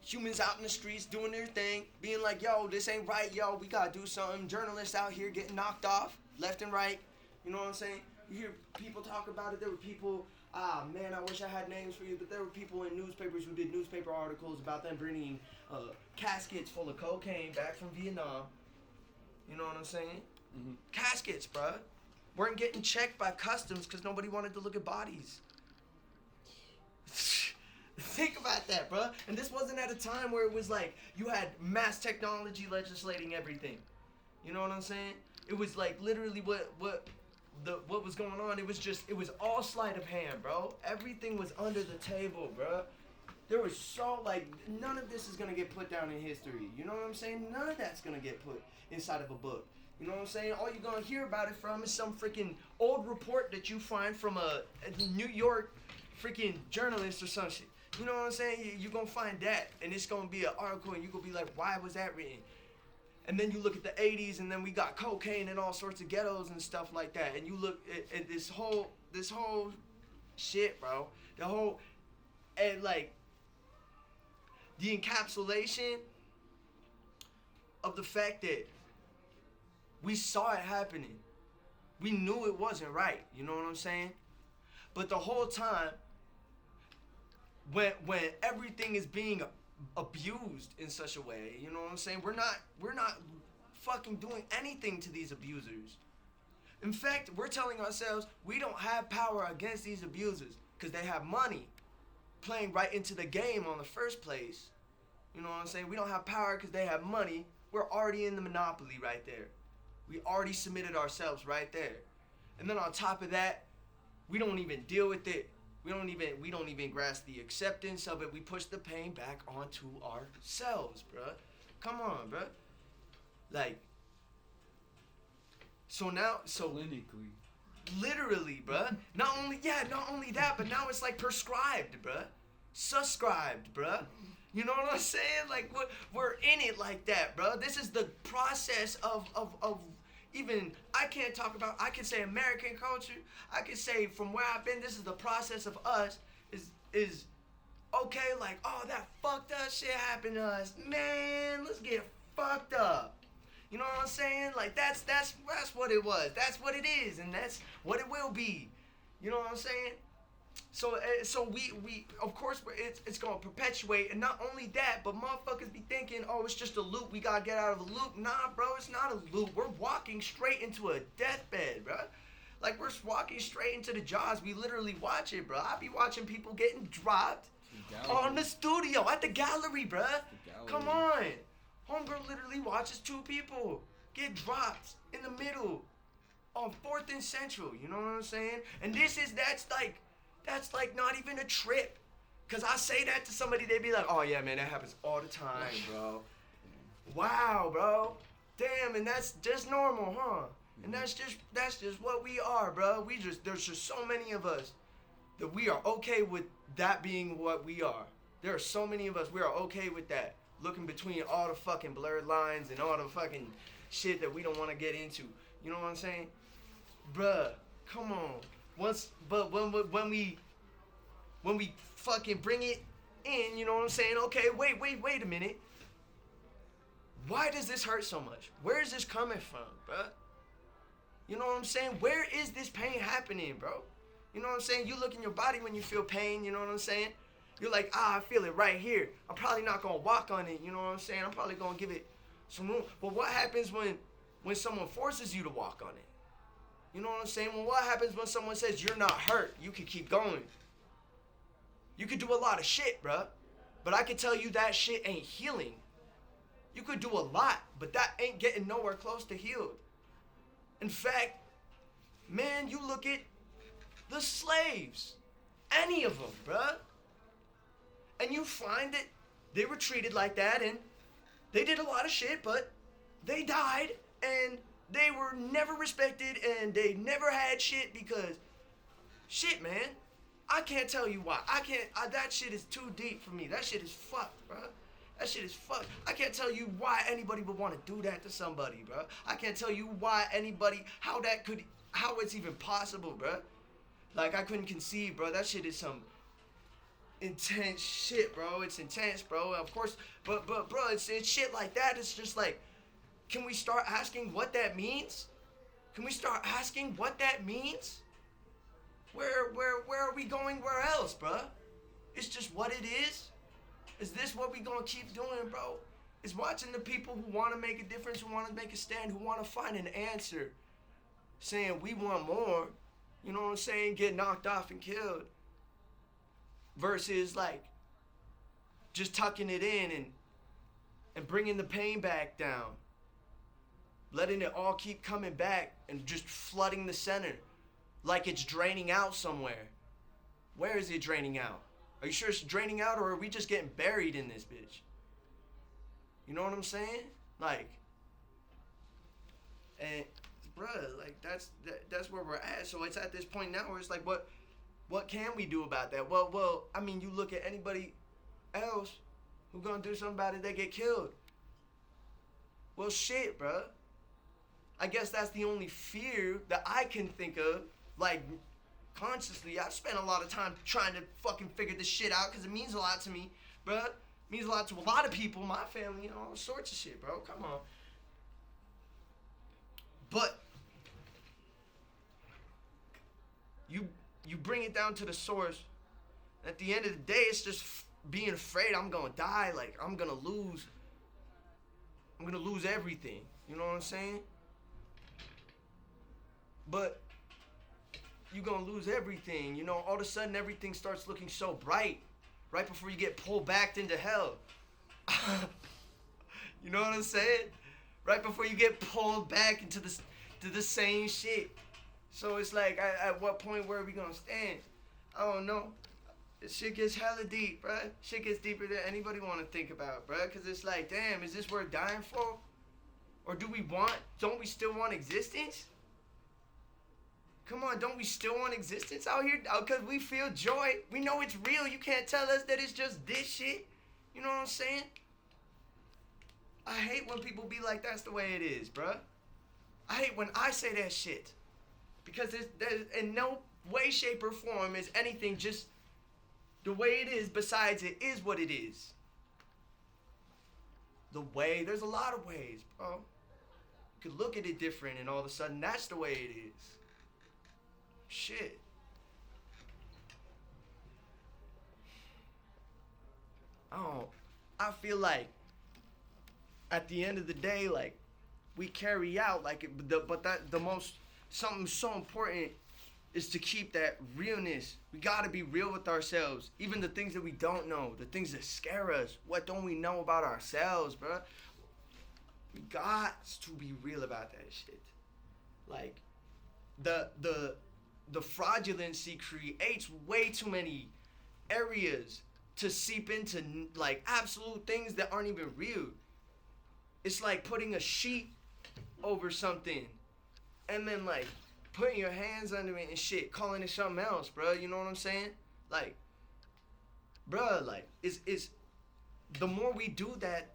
humans out in the streets doing their thing, being like, yo, this ain't right, yo, we gotta do something. Journalists out here getting knocked off left and right. You know what I'm saying? You hear people talk about it. There were people, man, I wish I had names for you, but there were people in newspapers who did newspaper articles about them bringing caskets full of cocaine back from Vietnam. You know what I'm saying? Mm-hmm. Caskets, bruh. Weren't getting checked by customs because nobody wanted to look at bodies. Think about that, bruh. And this wasn't at a time where it was like you had mass technology legislating everything. You know what I'm saying? It was like literally what was going on. It was all sleight of hand, bro. Everything was under the table, bruh. There was none of this is gonna get put down in history. You know what I'm saying? None of that's gonna get put inside of a book. You know what I'm saying? All you're gonna hear about it from is some freaking old report that you find from a New York freaking journalist or some shit. You know what I'm saying? You're gonna find that, and it's gonna be an article, and you're gonna be like, why was that written? And then you look at the 80s, and then we got cocaine and all sorts of ghettos and stuff like that. And you look at this whole shit, bro. The encapsulation of the fact that we saw it happening. We knew it wasn't right. You know what I'm saying? But the whole time, when everything is being abused in such a way, you know what I'm saying? We're not fucking doing anything to these abusers. In fact, we're telling ourselves we don't have power against these abusers because they have money playing right into the game on the first place. You know what I'm saying? We don't have power because they have money. We're already in the monopoly right there. We already submitted ourselves right there. And then on top of that, we don't even deal with it. We don't even grasp the acceptance of it. We push the pain back onto ourselves, bruh. Come on, bruh. Like, clinically. Literally, bruh. Not only that, but now it's like prescribed, bruh. Subscribed, bruh. You know what I'm saying? Like, we're in it like that, bruh. This is the process of even, I can say American culture. I can say from where I've been, this is the process of us is okay, like, oh, that fucked up shit happened to us. Man, let's get fucked up. You know what I'm saying? Like, that's what it was. That's what it is, and that's what it will be. You know what I'm saying? So we of course it's gonna perpetuate, and not only that, but motherfuckers be thinking, oh, it's just a loop. We gotta get out of the loop. Nah, bro, it's not a loop. We're walking straight into a deathbed, bro. Like, we're walking straight into the jaws. We literally watch it, bro. I be watching people getting dropped on the studio at the gallery, bro. Come on, homegirl literally watches two people get dropped in the middle on 4th and Central. You know what I'm saying? And that's like not even a trip. Cause I say that to somebody, they be like, oh yeah, man, that happens all the time, bro. Wow, bro. Damn, and that's just normal, huh? And that's just what we are, bro. There's just so many of us that we are okay with that being what we are. There are so many of us, we are okay with that. Looking between all the fucking blurred lines and all the fucking shit that we don't want to get into. You know what I'm saying? Bruh, come on. When we fucking bring it in, you know what I'm saying? Okay, wait a minute. Why does this hurt so much? Where is this coming from, bruh? You know what I'm saying? Where is this pain happening, bro? You know what I'm saying? You look in your body when you feel pain, you know what I'm saying? You're like, I feel it right here. I'm probably not gonna walk on it, you know what I'm saying? I'm probably gonna give it some room. But what happens when someone forces you to walk on it? You know what I'm saying? Well, what happens when someone says you're not hurt? You can keep going. You could do a lot of shit, bruh. But I can tell you that shit ain't healing. You could do a lot, but that ain't getting nowhere close to healed. In fact, man, you look at the slaves. Any of them, bruh. And you find that they were treated like that, and they did a lot of shit, but they died, and they were never respected, and they never had shit because, shit, man, I can't tell you why. That shit is too deep for me. That shit is fucked, bruh. That shit is fucked. I can't tell you why anybody would want to do that to somebody, bruh. I can't tell you why how it's even possible, bruh. Like, I couldn't conceive, bruh. That shit is some intense shit, bro. It's intense, bro. Of course, but bro, it's shit like that. It's just like, can we start asking what that means? Can we start asking what that means? Where are we going? Where else, bro? It's just what it is. Is this what we gonna keep doing, bro? It's watching the people who want to make a difference, who want to make a stand, who want to find an answer, saying we want more. You know what I'm saying? Get knocked off and killed. Versus like just tucking it in and bringing the pain back down. Letting it all keep coming back and just flooding the center like it's draining out somewhere. Where is it draining out? Are you sure it's draining out, or are we just getting buried in this bitch? You know what I'm saying? Like, and bruh, like that's where we're at. So it's at this point now where it's like, what can we do about that? Well, I mean, you look at anybody else who gonna do something about it, they get killed. Well, shit, bruh. I guess that's the only fear that I can think of, like, consciously. I've spent a lot of time trying to fucking figure this shit out because it means a lot to me, bruh. It means a lot to a lot of people, my family, you know, all sorts of shit, bro. Come on. But you bring it down to the source. At the end of the day, it's just being afraid I'm gonna die. Like, I'm gonna lose everything. You know what I'm saying? But you're gonna lose everything. You know, all of a sudden everything starts looking so bright right before you get pulled back into hell. You know what I'm saying? Right before you get pulled back into the same shit. So it's like, at what point, where are we gonna stand? I don't know. This shit gets hella deep, bruh. Shit gets deeper than anybody wanna think about, bruh. Cause it's like, damn, is this worth dying for? Or don't we still want existence? Come on, don't we still want existence out here? Cause we feel joy. We know it's real. You can't tell us that it's just this shit. You know what I'm saying? I hate when people be like, that's the way it is, bruh. I hate when I say that shit. Because there's in no way, shape, or form is anything just the way it is, besides it is what it is. There's a lot of ways, bro. You could look at it different and all of a sudden that's the way it is. Shit. I feel like at the end of the day, like, we carry out like something so important is to keep that realness. We gotta be real with ourselves. Even the things that we don't know, the things that scare us. What don't we know about ourselves, bruh? We got to be real about that shit. Like, the fraudulency creates way too many areas to seep into, like, absolute things that aren't even real. It's like putting a sheet over something and then, like, putting your hands under it and shit, calling it something else, bro. You know what I'm saying? Like, bro, like, it's the more we do that,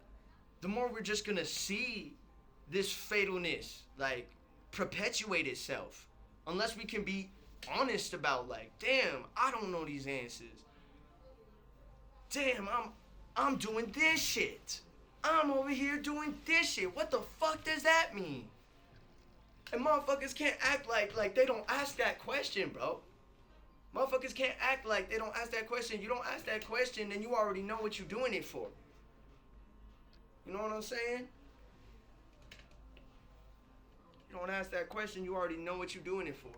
the more we're just gonna see this fatalness, like, perpetuate itself. Unless we can be honest about, like, damn, I don't know these answers. Damn, I'm doing this shit. I'm over here doing this shit. What the fuck does that mean? And motherfuckers can't act like they don't ask that question, bro. Motherfuckers can't act like they don't ask that question. You don't ask that question, then you already know what you're doing it for. You know what I'm saying? You don't ask that question, you already know what you're doing it for.